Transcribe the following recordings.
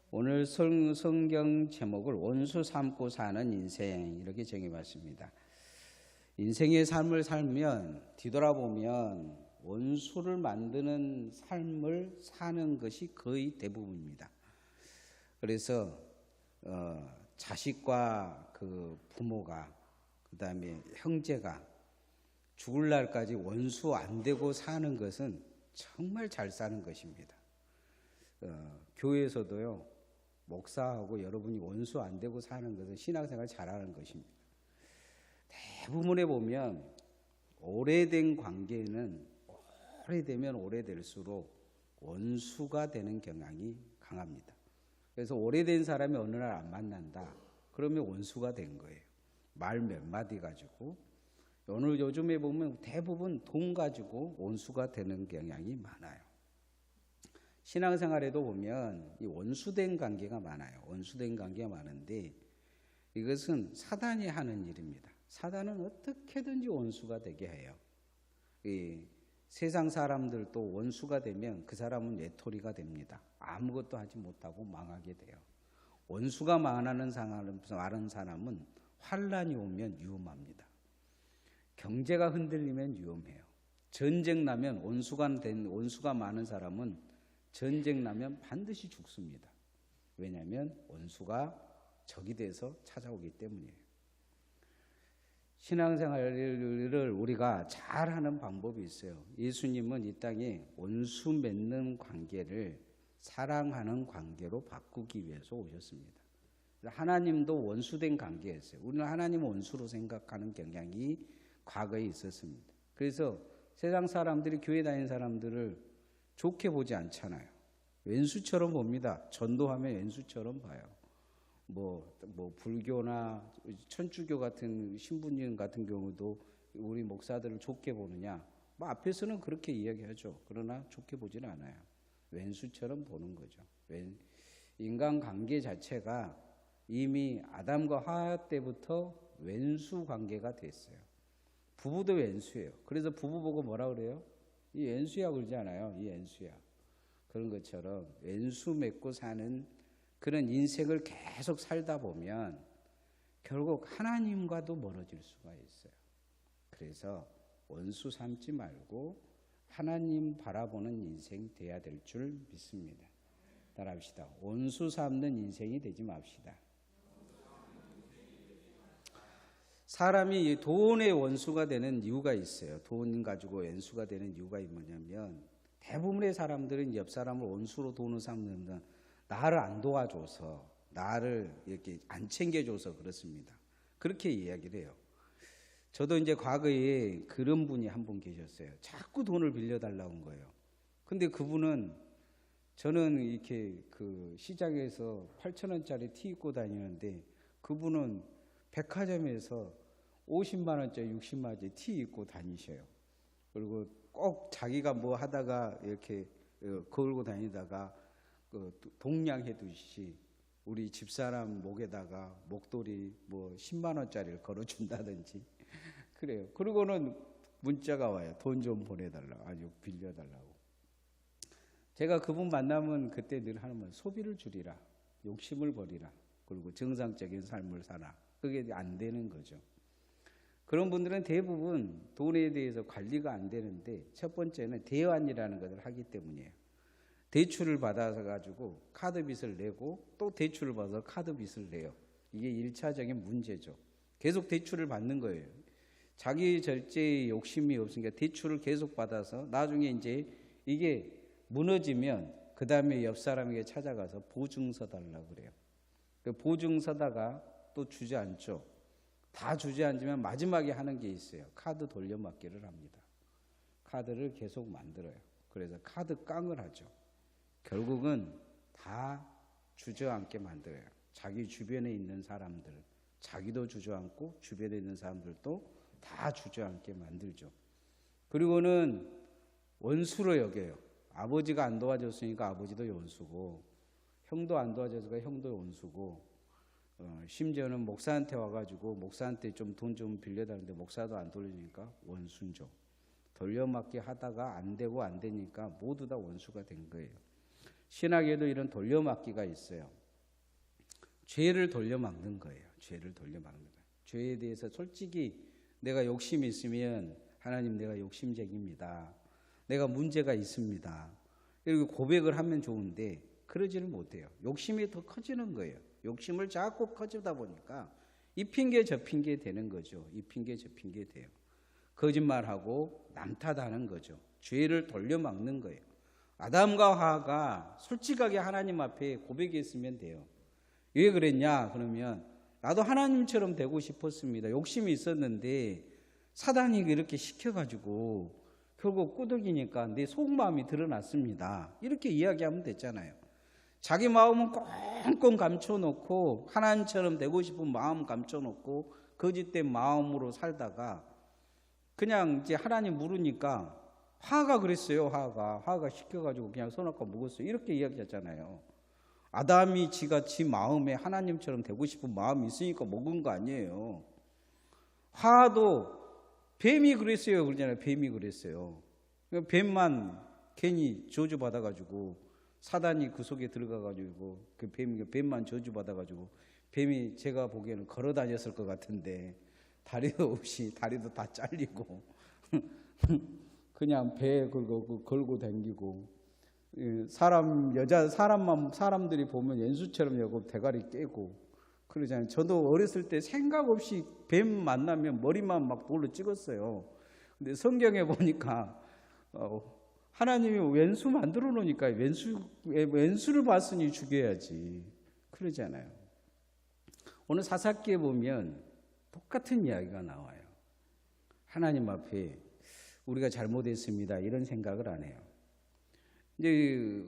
오늘 성경 제목을 원수 삼고 사는 인생 이렇게 정해봤습니다. 인생의 삶을 살면 뒤돌아보면 원수를 만드는 삶을 사는 것이 거의 대부분입니다. 그래서 자식과 그 부모가 그다음에 형제가 죽을 날까지 원수 안 되고 사는 것은 정말 잘 사는 것입니다. 교회에서도요. 목사하고 여러분이 원수 안 되고 사는 것은 신앙생활 잘하는 것입니다. 대부분에 보면 오래된 관계는 오래되면 오래될수록 원수가 되는 경향이 강합니다. 그래서 오래된 사람이 어느 날 안 만난다. 그러면 원수가 된 거예요. 말 몇 마디 가지고. 오늘 요즘에 보면 대부분 돈 가지고 원수가 되는 경향이 많아요. 신앙생활에도 보면 이 원수된 관계가 많아요. 원수된 관계가 많은데 이것은 사단이 하는 일입니다. 사단은 어떻게든지 원수가 되게 해요. 이 세상 사람들도 원수가 되면 그 사람은 외톨이가 됩니다. 아무것도 하지 못하고 망하게 돼요. 원수가 많은 사람은 환란이 오면 위험합니다. 경제가 흔들리면 위험해요. 전쟁 나면 원수가 많은 사람은 전쟁 나면 반드시 죽습니다. 왜냐하면 원수가 적이 돼서 찾아오기 때문이에요. 신앙생활을 우리가 잘하는 방법이 있어요. 예수님은 이 땅에 원수 맺는 관계를 사랑하는 관계로 바꾸기 위해서 오셨습니다. 하나님도 원수된 관계였어요. 우리는 하나님을 원수로 생각하는 경향이 과거에 있었습니다. 그래서 세상 사람들이 교회 다니는 사람들을 좋게 보지 않잖아요. 왼수처럼 봅니다. 전도하면 왼수처럼 봐요. 뭐 불교나 천주교 같은 신부님 같은 경우도 우리 목사들을 좋게 보느냐? 뭐 앞에서는 그렇게 이야기하죠. 그러나 좋게 보지는 않아요. 왼수처럼 보는 거죠. 인간관계 자체가 이미 아담과 하와 때부터 왼수 관계가 됐어요. 부부도 왼수예요. 그래서 부부 보고 뭐라 그래요? 이 왼수야 그러지 않아요. 이 왼수야. 그런 것처럼 왼수 맺고 사는 그런 인생을 계속 살다 보면 결국 하나님과도 멀어질 수가 있어요. 그래서 원수 삼지 말고 하나님 바라보는 인생 돼야 될 줄 믿습니다. 따라합시다. 원수 삼는 인생이 되지 맙시다. 사람이 돈의 원수가 되는 이유가 있어요. 돈 가지고 원수가 되는 이유가 뭐냐면 대부분의 사람들은 옆 사람을 원수로 돈을 삼는다. 나를 안 도와줘서, 나를 이렇게 안 챙겨줘서 그렇습니다. 그렇게 이야기를 해요. 저도 이제 과거에 그런 분이 한 분 계셨어요. 자꾸 돈을 빌려달라고 한 거예요. 근데 그분은 저는 이렇게 그 시장에서 8,000원짜리 티 입고 다니는데 그분은 백화점에서 50만 원짜리 60만 원짜리 티 입고 다니셔요. 그리고 꼭 자기가 뭐 하다가 이렇게 걸고 다니다가 동냥해 두시 우리 집사람 목에다가 목도리 뭐 10만 원짜리를 걸어준다든지 그래요. 그리고는 문자가 와요. 돈 좀 보내달라고, 아주 빌려달라고. 제가 그분 만나면 그때 늘 하는 말, 소비를 줄이라, 욕심을 버리라, 그리고 정상적인 삶을 살아. 그게 안 되는 거죠. 그런 분들은 대부분 돈에 대해서 관리가 안 되는데 첫 번째는 대환이라는 것을 하기 때문이에요. 대출을 받아서 가지고 카드 빚을 내고 또 대출을 받아서 카드 빚을 내요. 이게 1차적인 문제죠. 계속 대출을 받는 거예요. 자기 절제의 욕심이 없으니까 대출을 계속 받아서 나중에 이제 이게 무너지면 그 다음에 옆 사람에게 찾아가서 보증서 달라고 그래요. 보증서다가 또 주저앉죠. 다 주저앉으면 마지막에 하는 게 있어요. 카드 돌려막기를 합니다. 카드를 계속 만들어요. 그래서 카드 깡을 하죠. 결국은 다 주저앉게 만들어요. 자기 주변에 있는 사람들, 자기도 주저앉고 주변에 있는 사람들도 다 주저앉게 만들죠. 그리고는 원수로 여겨요. 아버지가 안 도와줬으니까 아버지도 원수고, 형도 안 도와줘서 형도 원수고, 심지어는 목사한테 와가지고 목사한테 좀 돈 좀 빌려달라는데 목사도 안 돌려주니까 원수죠. 돌려막기 하다가 안 되고 안 되니까 모두 다 원수가 된 거예요. 신학에도 이런 돌려막기가 있어요. 죄를 돌려막는 거예요. 죄를 돌려막는 거예요. 죄에 대해서 솔직히 내가 욕심이 있으면 하나님 내가 욕심쟁입니다. 내가 문제가 있습니다. 이렇게 고백을 하면 좋은데 그러지는 못해요. 욕심이 더 커지는 거예요. 욕심을 자꾸 커지다 보니까 이 핑계 저 핑계 되는 거죠. 이 핑계 저 핑계 돼요. 거짓말하고 남 탓하는 거죠. 죄를 돌려막는 거예요. 아담과 하와가 솔직하게 하나님 앞에 고백했으면 돼요. 왜 그랬냐? 그러면 나도 하나님처럼 되고 싶었습니다. 욕심이 있었는데 사단이 이렇게 시켜가지고 결국 꾸덕이니까 내 속마음이 드러났습니다. 이렇게 이야기하면 됐잖아요. 자기 마음은 꽁꽁 감춰놓고 하나님처럼 되고 싶은 마음 감춰놓고 거짓된 마음으로 살다가 그냥 이제 하나님 물으니까 하와가 그랬어요. 하와가 시켜가지고 그냥 선악과 먹었어요. 이렇게 이야기했잖아요. 아담이 지가 지 마음에 하나님처럼 되고 싶은 마음이 있으니까 먹은 거 아니에요. 하와도 뱀이 그랬어요. 그러잖아요. 뱀이 그랬어요. 뱀만 괜히 저주받아가지고 사단이 그 속에 들어가가지고 그 뱀만 저주받아가지고 뱀이 제가 보기에는 걸어 다녔을 것 같은데 다리도 없이 다리도 다 잘리고 그냥 배에 걸고 다니고 사람들이 보면 연수처럼 여고 대가리 깨고 그러잖아요. 저도 어렸을 때 생각 없이 뱀 만나면 머리만 막 돌로 찍었어요. 근데 성경에 보니까 하나님이 왼수 만들어 놓으니까 왼수를 봤으니 죽여야지 그러잖아요. 오늘 사사기에 보면 똑같은 이야기가 나와요. 하나님 앞에 우리가 잘못했습니다 이런 생각을 안 해요. 이제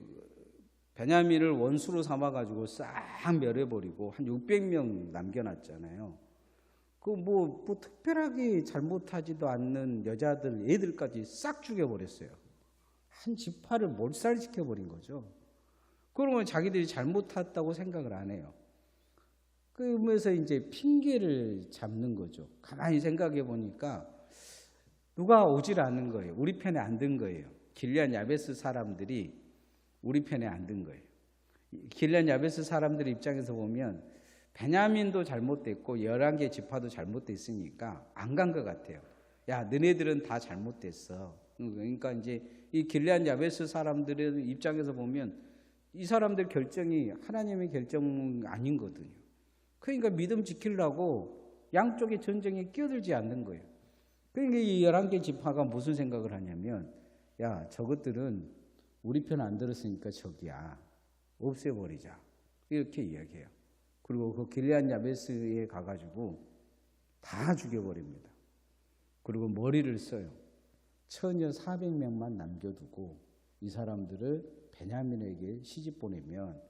베냐민을 원수로 삼아가지고 싹 멸해버리고 한 600명 남겨놨잖아요. 뭐 특별하게 잘못하지도 않는 여자들, 애들까지 싹 죽여버렸어요. 한 지파를 몰살시켜버린 거죠. 그러면 자기들이 잘못했다고 생각을 안 해요. 그러면서 이제 핑계를 잡는 거죠. 가만히 생각해 보니까 누가 오질 않는 거예요. 우리 편에 안 든 거예요. 길앗 야베스 사람들이 우리 편에 안 든 거예요. 길앗 야베스 사람들 입장에서 보면 베냐민도 잘못됐고 11개 지파도 잘못됐으니까 안 간 것 같아요. 야, 너네들은 다 잘못됐어. 그러니까 이제 이 길앗 야베스 사람들의 입장에서 보면 이 사람들 결정이 하나님의 결정 아닌거든요. 그러니까 믿음 지키려고 양쪽의 전쟁에 끼어들지 않는 거예요. 그러니까 이 11개 지파가 무슨 생각을 하냐면 야, 저것들은 우리 편 안 들었으니까 적이야. 없애버리자. 이렇게 이야기해요. 그리고 그 길앗 야베스에 가가지고 다 죽여버립니다. 그리고 머리를 써요. 처녀 400명만 남겨두고 이 사람들을 베냐민에게 시집 보내면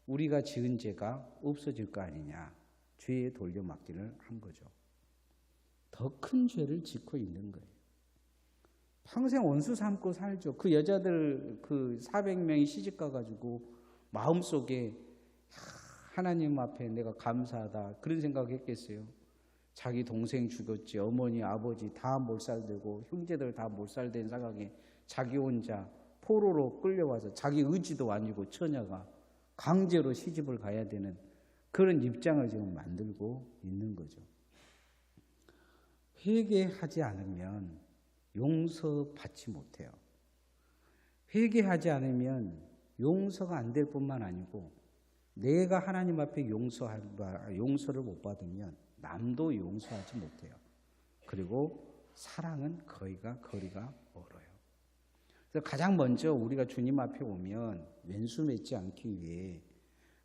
우리가 지은 죄가 없어질 거 아니냐. 죄에 돌려막기를 한 거죠. 더 큰 죄를 짓고 있는 거예요. 평생 원수 삼고 살죠. 그 여자들 그 400명이 시집 가가지고 마음속에 하나님 앞에 내가 감사하다 그런 생각했겠어요. 자기 동생 죽였지, 어머니, 아버지 다 몰살되고 형제들 다 몰살된 상황에 자기 혼자 포로로 끌려와서 자기 의지도 아니고 처녀가 강제로 시집을 가야 되는 그런 입장을 지금 만들고 있는 거죠. 회개하지 않으면 용서받지 못해요. 회개하지 않으면 용서가 안 될 뿐만 아니고 내가 하나님 앞에 용서를 못 받으면 남도 용서하지 못해요. 그리고 사랑은 거리가 멀어요. 그래서 가장 먼저 우리가 주님 앞에 오면 왼수 맺지 않기 위해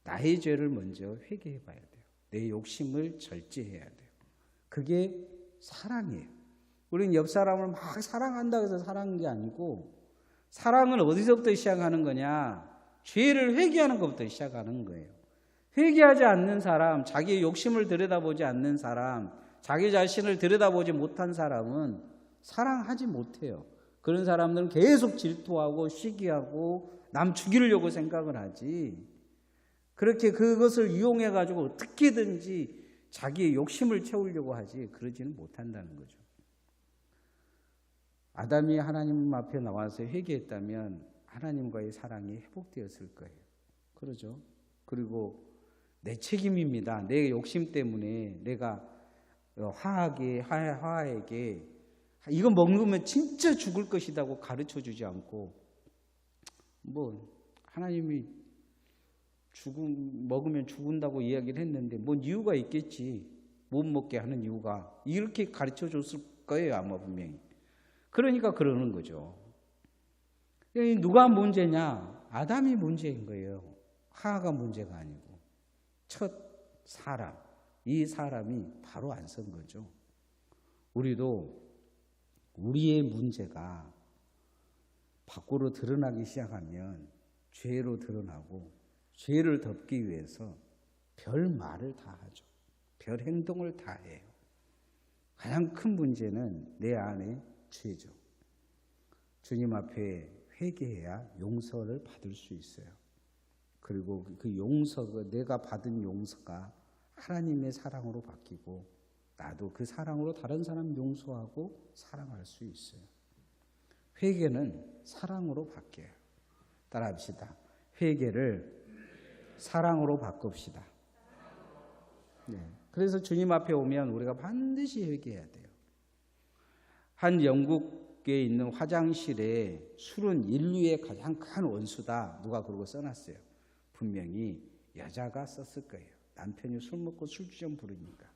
나의 죄를 먼저 회개해 봐야 돼요. 내 욕심을 절제해야 돼요. 그게 사랑이에요. 우리는 옆 사람을 막 사랑한다고 해서 사랑하는 게 아니고 사랑은 어디서부터 시작하는 거냐? 죄를 회개하는 것부터 시작하는 거예요. 회개하지 않는 사람, 자기의 욕심을 들여다보지 않는 사람, 자기 자신을 들여다보지 못한 사람은 사랑하지 못해요. 그런 사람들은 계속 질투하고 시기하고 남 죽이려고 생각을 하지. 그렇게 그것을 이용해가지고 어떻게든지 자기의 욕심을 채우려고 하지 그러지는 못한다는 거죠. 아담이 하나님 앞에 나와서 회개했다면 하나님과의 사랑이 회복되었을 거예요. 그러죠. 그리고 내 책임입니다. 내 욕심 때문에 내가 화에게 이거 먹으면 진짜 죽을 것이라고 가르쳐 주지 않고, 뭐 하나님이 먹으면 죽는다고 이야기를 했는데 뭔 이유가 있겠지, 못 먹게 하는 이유가, 이렇게 가르쳐 줬을 거예요 아마 분명히. 그러니까 그러는 거죠. 누가 문제냐? 아담이 문제인 거예요. 하와가 문제가 아니고 첫 사람, 이 사람이 바로 안 선 거죠. 우리도 우리의 문제가 밖으로 드러나기 시작하면 죄로 드러나고, 죄를 덮기 위해서 별 말을 다 하죠. 별 행동을 다 해요. 가장 큰 문제는 내 안의 죄죠. 주님 앞에 회개해야 용서를 받을 수 있어요. 그리고 그 용서가, 내가 받은 용서가 하나님의 사랑으로 바뀌고 나도 그 사랑으로 다른 사람 용서하고 사랑할 수 있어요. 회개는 사랑으로 바뀌어요. 따라합시다. 회개를 사랑으로 바꿉시다. 네. 그래서 주님 앞에 오면 우리가 반드시 회개해야 돼요. 한 영국에 있는 화장실에 술은 인류의 가장 큰 원수다, 누가 그러고 써놨어요. 분명히 여자가 썼을 거예요. 남편이 술 먹고 술주정 부르니까.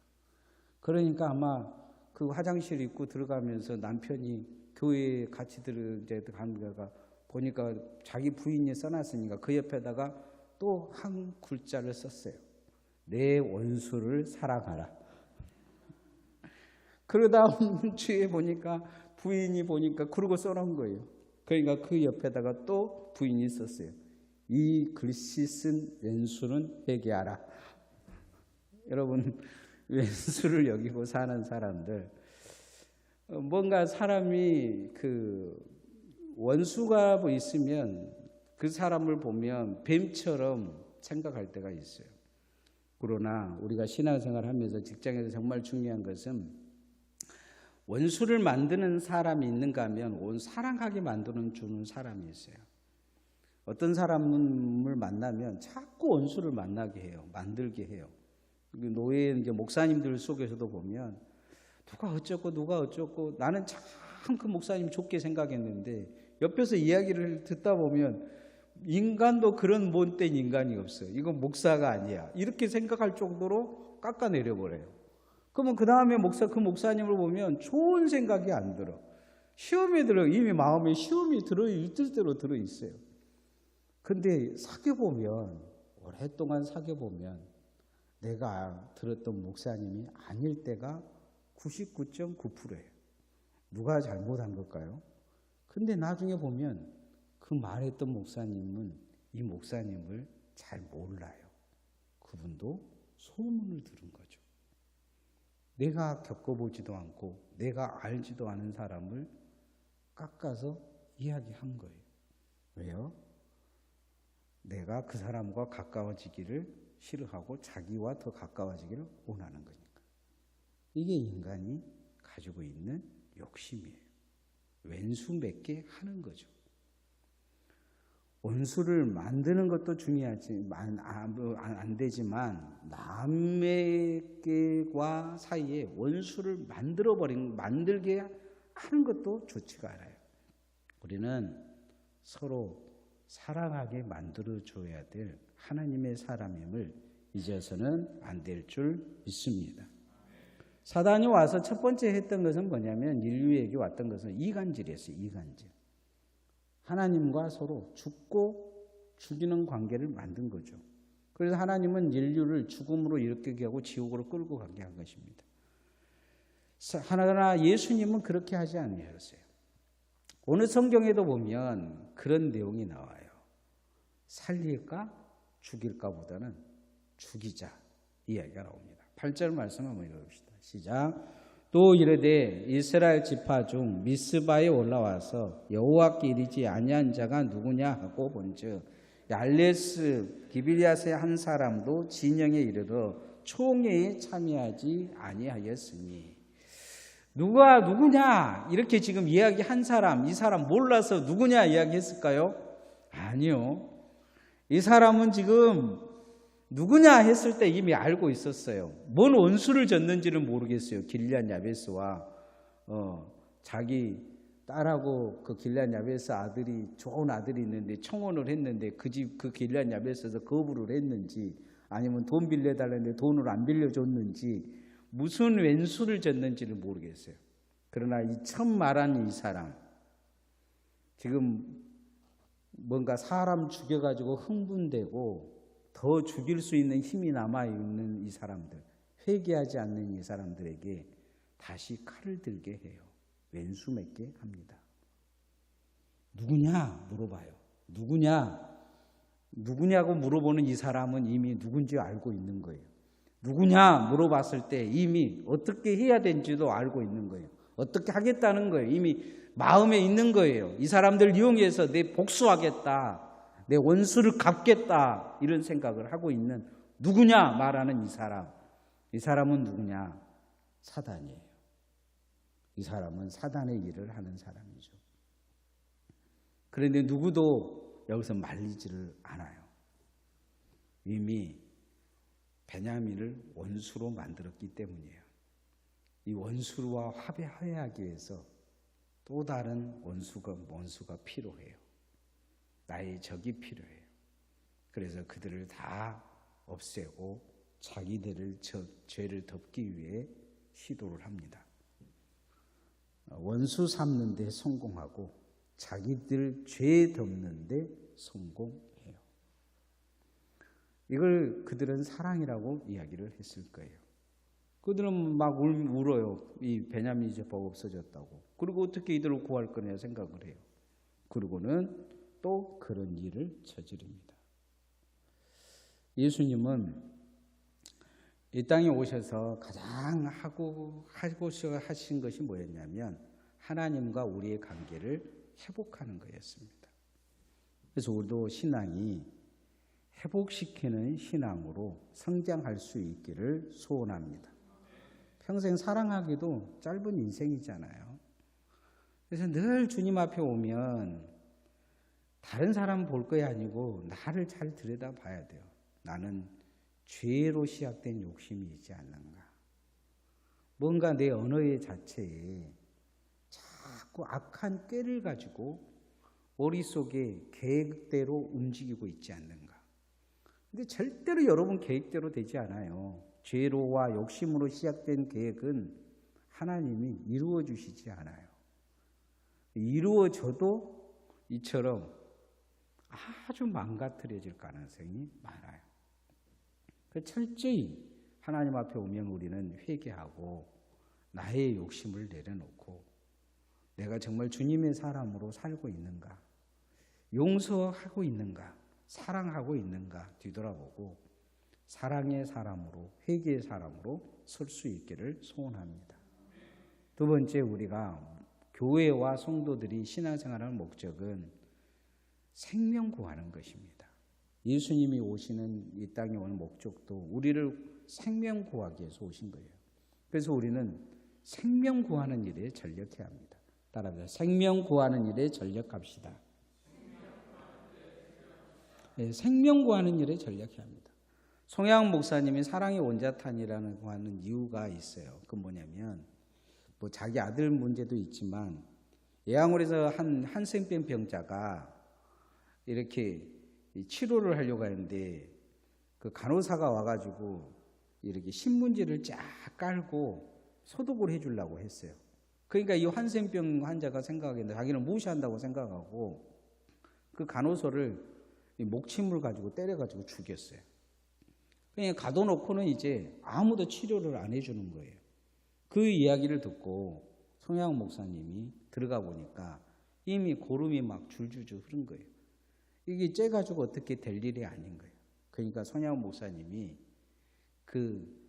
그러니까 아마 그 화장실 입고 들어가면서 남편이 교회에 같이 가는 데가 보니까 자기 부인이 써놨으니까 그 옆에다가 또 한 글자를 썼어요. 내 원수를 사랑하라. 그 다음 주에 보니까 부인이 보니까 그러고 써놓은 거예요. 그러니까 그 옆에다가 또 부인이 썼어요. 이 글씨 쓴 왼수는 회개하라. 여러분, 왼수를 여기고 사는 사람들, 뭔가 사람이 그 원수가 뭐 있으면 그 사람을 보면 뱀처럼 생각할 때가 있어요. 그러나 우리가 신앙생활 하면서 직장에서 정말 중요한 것은 원수를 만드는 사람이 있는가 하면 사랑하게 주는 사람이 있어요. 어떤 사람을 만나면 자꾸 원수를 만나게 해요. 만들게 해요. 노예 이제 목사님들 속에서도 보면 누가 어쩌고 나는 참 그 목사님 좋게 생각했는데 옆에서 이야기를 듣다 보면 인간도 그런 못된 인간이 없어요. 이건 목사가 아니야. 이렇게 생각할 정도로 깎아내려 버려요. 그러면 그 다음에 그 목사님을 보면 좋은 생각이 안 들어. 시험에 들어. 이미 마음에 시험이 있을 대로 들어 있어요. 근데 오랫동안 사귀어보면 내가 들었던 목사님이 아닐 때가 99.9%예요. 누가 잘못한 걸까요? 근데 나중에 보면 그 말했던 목사님은 이 목사님을 잘 몰라요. 그분도 소문을 들은 거죠. 내가 겪어보지도 않고 내가 알지도 않은 사람을 깎아서 이야기한 거예요. 왜요? 내가 그 사람과 가까워지기를 싫어하고 자기와 더 가까워지기를 원하는 거니까. 이게 인간이 가지고 있는 욕심이에요. 왼수 맺게 하는 거죠. 원수를 만드는 것도 중요하지만 안 되지만 남에게와 사이에 원수를 만들게 하는 것도 좋지가 않아요. 우리는 서로 사랑하게 만들어줘야 될 하나님의 사람임을 잊어서는 안 될 줄 믿습니다. 사단이 와서 첫 번째 했던 것은 뭐냐면, 인류에게 왔던 것은 이간질이었어요. 이간질. 하나님과 서로 죽고 죽이는 관계를 만든 거죠. 그래서 하나님은 인류를 죽음으로 이렇게 하고 지옥으로 끌고 가게 한 것입니다. 하나 예수님은 그렇게 하지 않으셨어요. 오늘 성경에도 보면 그런 내용이 나와요. 살릴까 죽일까 보다는 죽이자 이야기가 나옵니다. 8절 말씀 한번 읽어봅시다. 시작. 또 이르되 이스라엘 지파 중 미스바에 올라와서 여호와께 이르지 아니한 자가 누구냐 하고 본즉 얄레스 기빌앗의 한 사람도 진영에 이르러 총회에 참여하지 아니하였으니. 누구냐 이렇게 지금 이야기한 사람, 이 사람 몰라서 누구냐 이야기했을까요? 아니요. 이 사람은 지금 누구냐 했을 때 이미 알고 있었어요. 뭔 원수를 졌는지는 모르겠어요. 길리앗 야베스와 자기 딸하고 그 길리앗 야베스 아들이 좋은 아들이 있는데 청혼을 했는데 그 집 그 길리앗 야베스에서 거부를 했는지 아니면 돈 빌려달라는데 돈을 안 빌려줬는지 무슨 왼수를 졌는지는 모르겠어요. 그러나 이 처음 말한 이 사람 지금 뭔가 사람 죽여가지고 흥분되고 더 죽일 수 있는 힘이 남아있는 이 사람들, 회개하지 않는 이 사람들에게 다시 칼을 들게 해요. 왼수 맺게 합니다. 누구냐 물어봐요. 누구냐고 물어보는 이 사람은 이미 누군지 알고 있는 거예요. 누구냐 물어봤을 때 이미 어떻게 해야 되는지도 알고 있는 거예요. 어떻게 하겠다는 거예요. 이미 마음에 있는 거예요. 이 사람들 이용해서 내 복수하겠다. 내 원수를 갚겠다. 이런 생각을 하고 있는 누구냐 말하는 이 사람. 이 사람은 누구냐? 사단이에요. 이 사람은 사단의 일을 하는 사람이죠. 그런데 누구도 여기서 말리지를 않아요. 이미 베냐민을 원수로 만들었기 때문이에요. 이 원수와 화해하기 위해서 또 다른 원수가 필요해요. 나의 적이 필요해요. 그래서 그들을 다 없애고 자기들을 죄를 덮기 위해 시도를 합니다. 원수 삼는 데 성공하고 자기들 죄 덮는 데 성공해요. 이걸 그들은 사랑이라고 이야기를 했을 거예요. 그들은 막 울어요. 이 베냐민이 죄가 없어졌다고. 그리고 어떻게 이들을 구할 거냐 생각을 해요. 그리고는 또 그런 일을 저지릅니다. 예수님은 이 땅에 오셔서 가장 하고 하신 것이 뭐였냐면 하나님과 우리의 관계를 회복하는 거였습니다. 그래서 우리도 신앙이 회복시키는 신앙으로 성장할 수 있기를 소원합니다. 평생 사랑하기도 짧은 인생이잖아요. 그래서 늘 주님 앞에 오면 다른 사람 볼 게 아니고 나를 잘 들여다봐야 돼요. 나는 죄로 시작된 욕심이 있지 않는가. 뭔가 내 언어의 자체에 자꾸 악한 꾀를 가지고 머릿속에 계획대로 움직이고 있지 않는가. 근데 절대로 여러분 계획대로 되지 않아요. 죄로와 욕심으로 시작된 계획은 하나님이 이루어 주시지 않아요. 이루어져도 이처럼 아주 망가뜨려질 가능성이 많아요. 철저히 하나님 앞에 오면 우리는 회개하고 나의 욕심을 내려놓고 내가 정말 주님의 사람으로 살고 있는가, 용서하고 있는가, 사랑하고 있는가 뒤돌아보고 사랑의 사람으로, 회개의 사람으로 설 수 있기를 소원합니다. 두 번째, 우리가 교회와 성도들이 신앙생활하는 목적은 생명 구하는 것입니다. 예수님이 오시는 이 땅에 오는 목적도 우리를 생명 구하기 위해서 오신 거예요. 그래서 우리는 생명 구하는 일에 전력해야 합니다. 따라합니다. 생명 구하는 일에 전력합시다. 네, 생명 구하는 일에 전력해야 합니다. 송양 목사님이 사랑의 원자탄이라는 거 하는 이유가 있어요. 그건 뭐냐면 자기 아들 문제도 있지만 예양홀에서 한 한센병 병자가 이렇게 치료를 하려고 하는데 그 간호사가 와가지고 이렇게 신문지를 쫙 깔고 소독을 해주려고 했어요. 그러니까 이 한센병 환자가 생각하기에는 자기는 무시한다고 생각하고 그 간호사를 목침을 가지고 때려가지고 죽였어요. 그냥 가둬놓고는 이제 아무도 치료를 안 해주는 거예요. 그 이야기를 듣고 송양 목사님이 들어가 보니까 이미 고름이 막 줄줄줄 흐른 거예요. 이게 째가지고 어떻게 될 일이 아닌 거예요. 그러니까 송양 목사님이 그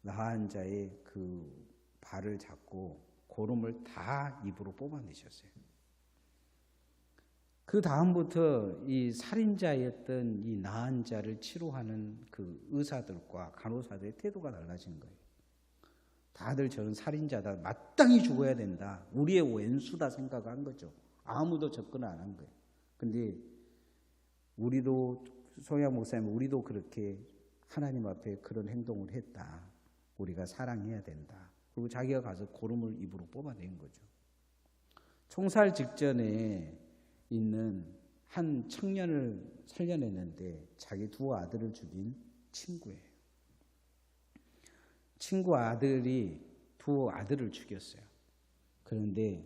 나한 자의 그 발을 잡고 고름을 다 입으로 뽑아내셨어요. 그 다음부터 이 살인자였던 이 나한 자를 치료하는 그 의사들과 간호사들의 태도가 달라진 거예요. 다들 저는 살인자다, 마땅히 죽어야 된다, 우리의 왼수다 생각한 거죠. 아무도 접근 안 한 거예요. 근데 우리도, 송양 목사님, 우리도 그렇게 하나님 앞에 그런 행동을 했다. 우리가 사랑해야 된다. 그리고 자기가 가서 고름을 입으로 뽑아낸 거죠. 총살 직전에 있는 한 청년을 살려냈는데 자기 두 아들을 죽인 친구예요. 친구 아들이 두 아들을 죽였어요. 그런데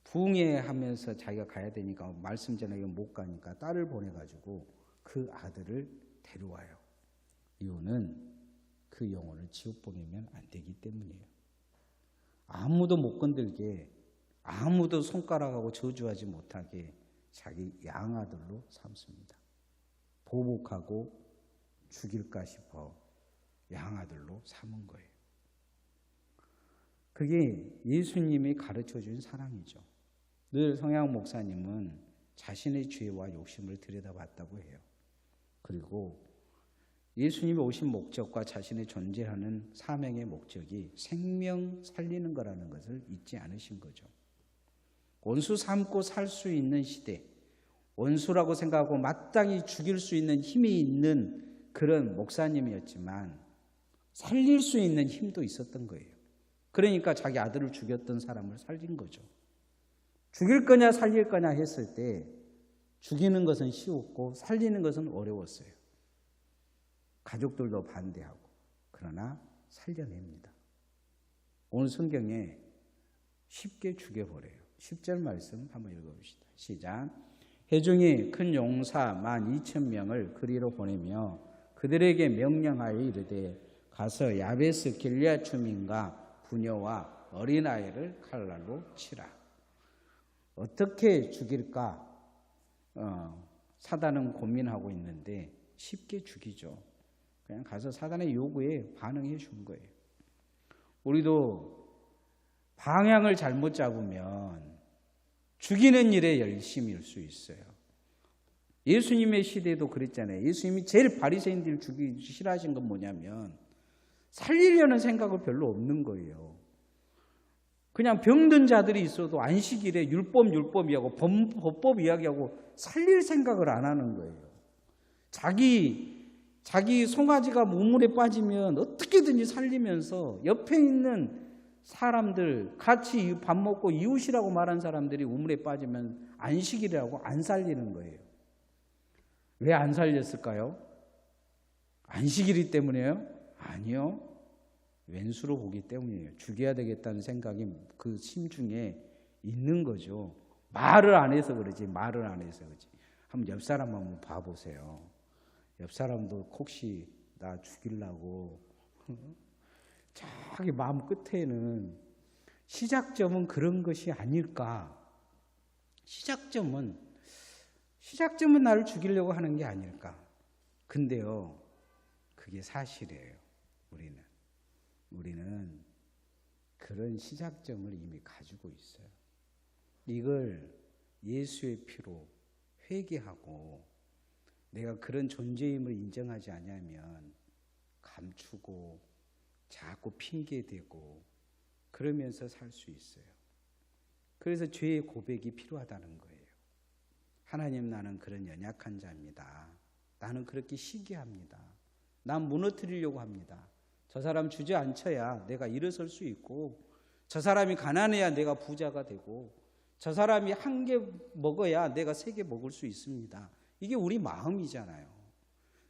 부흥회하면서 자기가 가야 되니까 말씀 전하기 못 가니까 딸을 보내가지고 그 아들을 데려와요. 이유는 그 영혼을 지옥 보내면 안 되기 때문이에요. 아무도 못 건들게, 아무도 손가락하고 저주하지 못하게 자기 양아들로 삼습니다. 보복하고 죽일까 싶어 양아들로 삼은 거예요. 그게 예수님이 가르쳐준 사랑이죠. 늘 성향 목사님은 자신의 죄와 욕심을 들여다봤다고 해요. 그리고 예수님이 오신 목적과 자신의 존재하는 사명의 목적이 생명 살리는 거라는 것을 잊지 않으신 거죠. 원수 삼고 살 수 있는 시대, 원수라고 생각하고 마땅히 죽일 수 있는 힘이 있는 그런 목사님이었지만 살릴 수 있는 힘도 있었던 거예요. 그러니까 자기 아들을 죽였던 사람을 살린 거죠. 죽일 거냐 살릴 거냐 했을 때 죽이는 것은 쉬웠고 살리는 것은 어려웠어요. 가족들도 반대하고. 그러나 살려냅니다. 오늘 성경에 쉽게 죽여버려요. 10절 말씀 한번 읽어봅시다. 시작. 회중이 큰 용사 12,000명을 그리로 보내며 그들에게 명령하여 이르되 가서 야베스 길리앗 주민과 부녀와 어린아이를 칼날로 치라. 어떻게 죽일까? 사단은 고민하고 있는데 쉽게 죽이죠. 그냥 가서 사단의 요구에 반응해 준 거예요. 우리도 방향을 잘못 잡으면 죽이는 일에 열심일 수 있어요. 예수님의 시대도 그랬잖아요. 예수님이 제일 바리새인들 죽이기 싫어하신 건 뭐냐면 살리려는 생각을 별로 없는 거예요. 그냥 병든 자들이 있어도 안식일에 율법이하고 법법 이야기하고 살릴 생각을 안 하는 거예요. 자기 송아지가 우물에 빠지면 어떻게든지 살리면서 옆에 있는 사람들, 같이 밥 먹고 이웃이라고 말한 사람들이 우물에 빠지면 안식일이라고 안 살리는 거예요. 왜 안 살렸을까요? 안식일이 때문이에요? 아니요. 왼수로 보기 때문이에요. 죽여야 되겠다는 생각이 그 심중에 있는 거죠. 말을 안 해서 그러지. 한번 옆 사람 한번 봐보세요. 옆 사람도 혹시 나 죽이려고 자기 마음 끝에는 시작점은 그런 것이 아닐까. 시작점은 나를 죽이려고 하는 게 아닐까. 근데요, 그게 사실이에요. 우리는 그런 시작점을 이미 가지고 있어요. 이걸 예수의 피로 회개하고 내가 그런 존재임을 인정하지 않으면 감추고 자꾸 핑계대고 그러면서 살 수 있어요. 그래서 죄의 고백이 필요하다는 거예요. 하나님, 나는 그런 연약한 자입니다. 나는 그렇게 시기합니다. 난 무너뜨리려고 합니다. 저 사람 주저앉혀야 내가 일어설 수 있고, 저 사람이 가난해야 내가 부자가 되고, 저 사람이 1개 먹어야 내가 3개 먹을 수 있습니다. 이게 우리 마음이잖아요.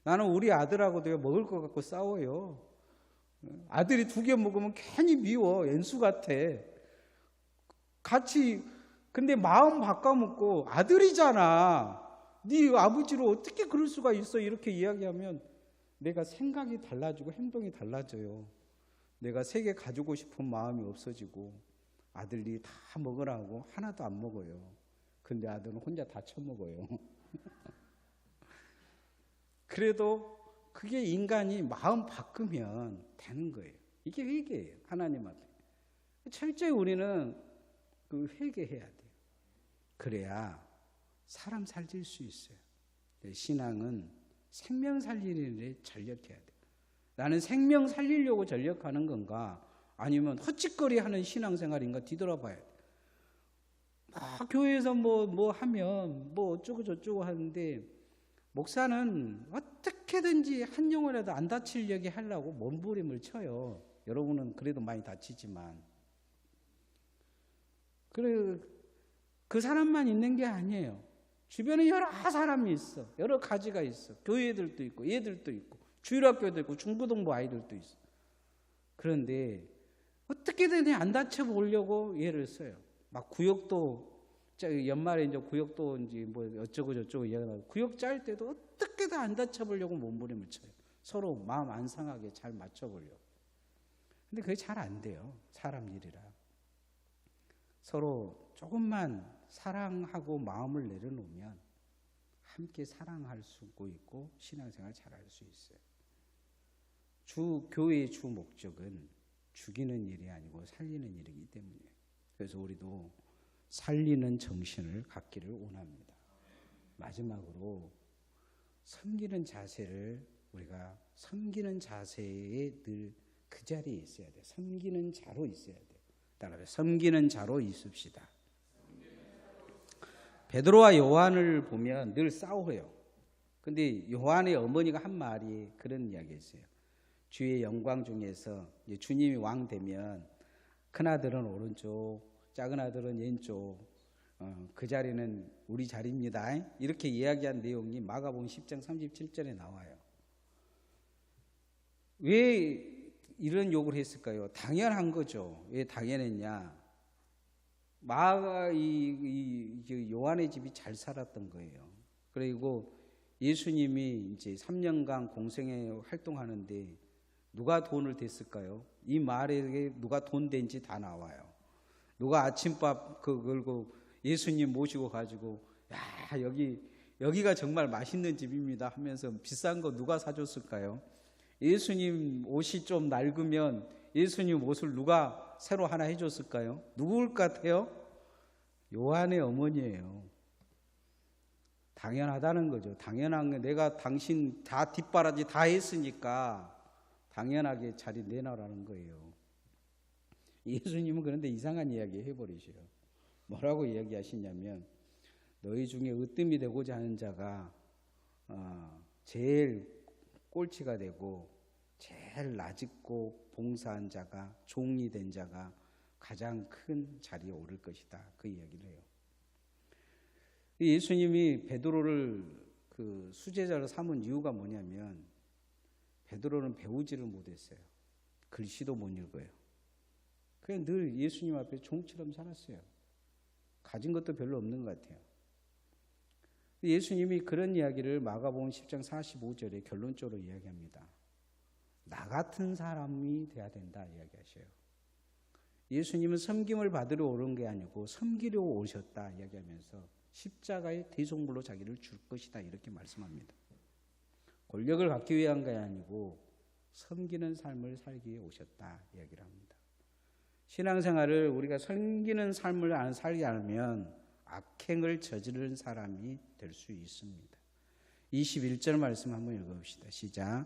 나는 우리 아들하고 내가 먹을 것 갖고 싸워요. 아들이 2개 먹으면 괜히 미워. 연수 같아. 근데 마음 바꿔먹고 아들이잖아. 네 아버지로 어떻게 그럴 수가 있어? 이렇게 이야기하면 내가 생각이 달라지고 행동이 달라져요. 내가 3개 가지고 싶은 마음이 없어지고 아들이 다 먹으라고 하나도 안 먹어요. 근데 아들은 혼자 다 처먹어요. 그래도 그게 인간이 마음 바꾸면 되는 거예요. 이게 회개예요. 하나님 앞에. 철저히 우리는 그 회개해야 돼요. 그래야 사람 살릴 수 있어요. 신앙은 생명 살리는 데 전력해야 돼요. 나는 생명 살리려고 전력하는 건가? 아니면 헛짓거리하는 신앙생활인가 뒤돌아봐야 돼요. 막 교회에서 뭐 하면 뭐 어쩌고 저쩌고 하는데 목사는 어떻게 어떻게든지 한 영혼이라도 안 다치려게 하려고 몸부림을 쳐요. 여러분은 그래도 많이 다치지만. 그래, 그 사람만 있는 게 아니에요. 주변에 여러 사람이 있어. 여러 가지가 있어. 교회들도 있고 얘들도 있고 주일학교도 있고 중고등부 아이들도 있어. 그런데 어떻게든 안 다쳐보려고 얘를 써요. 막 구역도 연말에 이제 구역도 이제 뭐 어쩌고 저쩌고 이야기하고 구역 짤 때도 어떻게든 안 다쳐보려고 몸부림을 쳐요. 서로 마음 안 상하게 잘 맞춰보려고. 근데 그게 잘 안 돼요. 사람 일이라. 서로 조금만 사랑하고 마음을 내려놓으면 함께 사랑할 수 있고 신앙생활 잘할 수 있어요. 교회의 주 목적은 죽이는 일이 아니고 살리는 일이기 때문이에요. 그래서 우리도 살리는 정신을 갖기를 원합니다. 마지막으로 섬기는 자세를 우리가 섬기는 자세에 늘 그 자리에 있어야 돼요. 섬기는 자로 있어야 돼요. 따라서 섬기는 자로 있읍시다. 베드로와 요한을 보면 늘 싸워요. 근데 요한의 어머니가 한 말이 그런 이야기였어요. 주의 영광 중에서 주님이 왕 되면 큰아들은 오른쪽, 작은아들은 왼쪽, 그 자리는 우리 자리입니다. 이렇게 이야기한 내용이 마가복음 10장 37절에 나와요. 왜 이런 욕을 했을까요? 당연한 거죠. 왜 당연했냐? 요한의 집이 잘 살았던 거예요. 그리고 예수님이 이제 3년간 공생에 활동하는데 누가 돈을 댔을까요? 이 말에 누가 돈 댄지 다 나와요. 누가 아침밥 걸고 예수님 모시고 가지고 야 여기가 정말 맛있는 집입니다 하면서 비싼 거 누가 사줬을까요? 예수님 옷이 좀 낡으면 예수님 옷을 누가 새로 하나 해줬을까요? 누구일 것 같아요? 요한의 어머니예요. 당연하다는 거죠. 당연한 게 내가 당신 다 뒷바라지 다 했으니까 당연하게 자리 내놔라는 거예요. 예수님은 그런데 이상한 이야기 해버리셔요. 뭐라고 이야기하시냐면 너희 중에 으뜸이 되고자 하는 자가 제일 꼴찌가 되고 제일 낯익고 봉사한 자가 종이 된 자가 가장 큰 자리에 오를 것이다. 그 이야기를 해요. 예수님이 베드로를 그 수제자로 삼은 이유가 뭐냐면 베드로는 배우지를 못했어요. 글씨도 못 읽어요. 그냥 늘 예수님 앞에 종처럼 살았어요. 가진 것도 별로 없는 것 같아요. 예수님이 그런 이야기를 마가복음 10장 45절에 결론적으로 이야기합니다. 나 같은 사람이 돼야 된다 이야기하셔요. 예수님은 섬김을 받으러 오는 게 아니고 섬기려 오셨다 이야기하면서 십자가의 대속물로 자기를 줄 것이다 이렇게 말씀합니다. 권력을 갖기 위한 게 아니고 섬기는 삶을 살기 위해 오셨다 이야기를 합니다. 신앙생활을 우리가 섬기는 삶을 살지 않으면 악행을 저지르는 사람이 될 수 있습니다. 21절 말씀 한번 읽어봅시다. 시작.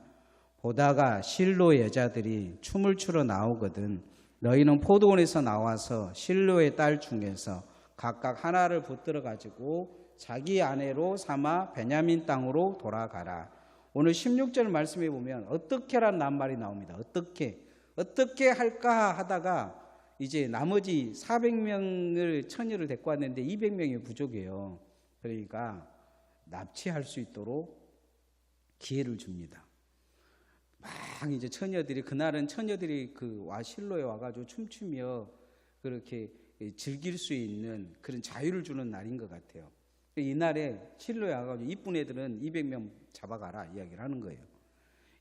보다가 실로 여자들이 춤을 추러 나오거든 너희는 포도원에서 나와서 실로의 딸 중에서 각각 하나를 붙들어 가지고 자기 아내로 삼아 베냐민 땅으로 돌아가라. 오늘 16절 말씀에 보면 어떻게란 낱말이 나옵니다. 어떻게 할까 하다가 이제 나머지 400명을 처녀를 데리고 왔는데 200명이 부족해요. 그러니까 납치할 수 있도록 기회를 줍니다. 막 이제 처녀들이 그날은 처녀들이 그 실로에 와가지고 춤추며 그렇게 즐길 수 있는 그런 자유를 주는 날인 것 같아요. 이날에 실로에 와가지고 이쁜 애들은 200명 잡아가라 이야기를 하는 거예요.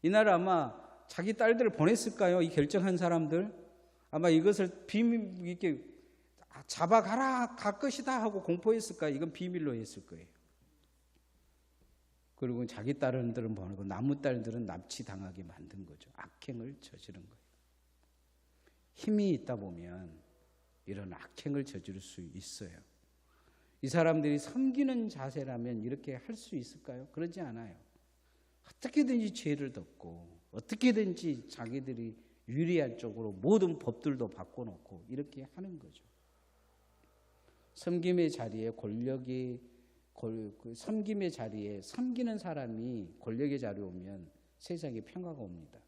이날 아마 자기 딸들을 보냈을까요? 이 결정한 사람들 아마 이것을 비밀 이렇게 잡아가라 갈 것이다 하고 공포했을까요? 이건 비밀로 했을 거예요. 그리고 자기 딸들은 보내고 남의 딸들은 납치당하게 만든 거죠. 악행을 저지른 거예요. 힘이 있다 보면 이런 악행을 저지를 수 있어요. 이 사람들이 섬기는 자세라면 이렇게 할 수 있을까요? 그러지 않아요. 어떻게든지 죄를 덮고 어떻게든지 자기들이 유리할 쪽으로 모든 법들도 바꿔놓고 이렇게 하는 거죠. 섬김의 자리에 그 섬김의 자리에 섬기는 사람이 권력의 자리에 오면 세상에 평화가 옵니다.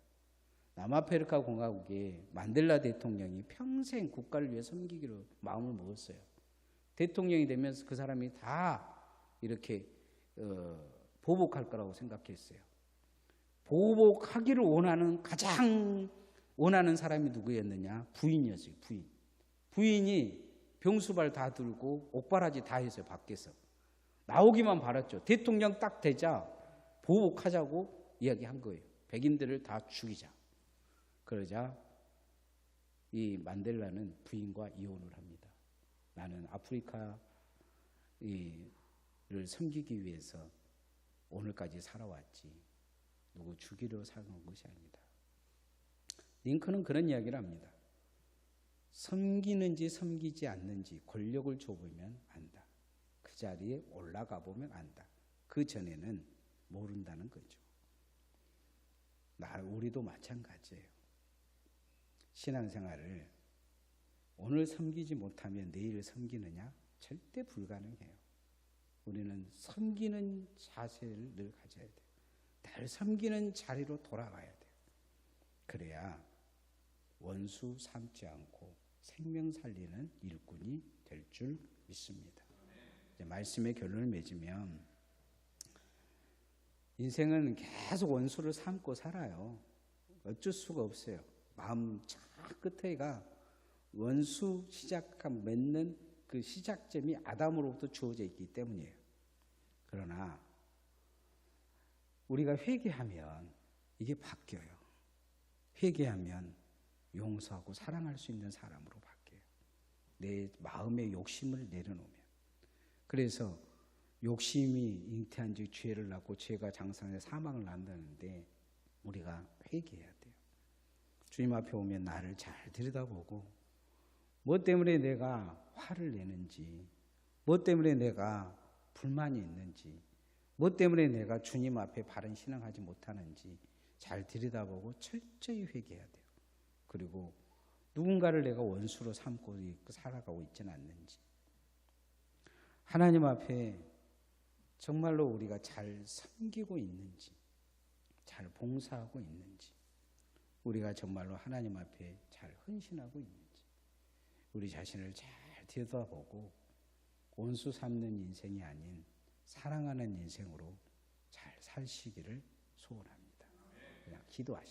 남아프리카 공화국의 만델라 대통령이 평생 국가를 위해 섬기기로 마음을 먹었어요. 대통령이 되면서 그 사람이 다 이렇게 보복할 거라고 생각했어요. 보복하기를 가장 원하는 사람이 누구였느냐? 부인이었어요. 부인이 병수발 다 들고 옥바라지 다 했어요. 밖에서 나오기만 바랐죠. 대통령 딱 되자 보복하자고 이야기한 거예요. 백인들을 다 죽이자. 그러자 이 만델라는 부인과 이혼을 합니다. 나는 아프리카를 섬기기 위해서 오늘까지 살아왔지 누구 죽이려 사는 것이 아니다. 링컨은 그런 이야기를 합니다. 섬기는지 섬기지 않는지 권력을 줘보면 안다. 그 자리에 올라가 보면 안다. 그 전에는 모른다는 거죠. 우리도 마찬가지예요. 신앙생활을 오늘 섬기지 못하면 내일 섬기느냐? 절대 불가능해요. 우리는 섬기는 자세를 늘 가져야 돼요. 늘 섬기는 자리로 돌아가야 돼요. 그래야 원수 삼지 않고 생명 살리는 일꾼이 될 줄 믿습니다. 이제 말씀의 결론을 맺으면 인생은 계속 원수를 삼고 살아요. 어쩔 수가 없어요. 마음 저 끝에가 원수 맺는 그 시작점이 아담으로부터 주어져 있기 때문이에요. 그러나 우리가 회개하면 이게 바뀌어요. 회개하면 용서하고 사랑할 수 있는 사람으로 바뀌어요. 내 마음의 욕심을 내려놓으면. 그래서 욕심이 잉태한 즉 죄를 낳고 죄가 장성해 사망을 낳는다는데 우리가 회개해야 돼요. 주님 앞에 오면 나를 잘 들여다보고 뭐 때문에 내가 화를 내는지, 뭐 때문에 내가 불만이 있는지, 뭐 때문에 내가 주님 앞에 바른 신앙하지 못하는지 잘 들여다보고 철저히 회개해야 돼요. 그리고 누군가를 내가 원수로 삼고 살아가고 있지는 않는지, 하나님 앞에 정말로 우리가 잘 섬기고 있는지, 잘 봉사하고 있는지, 우리가 정말로 하나님 앞에 잘 헌신하고 있는지, 우리 자신을 잘 들여다보고 원수 삼는 인생이 아닌 사랑하는 인생으로 잘 사시기를 소원합니다. 그냥 기도하시죠.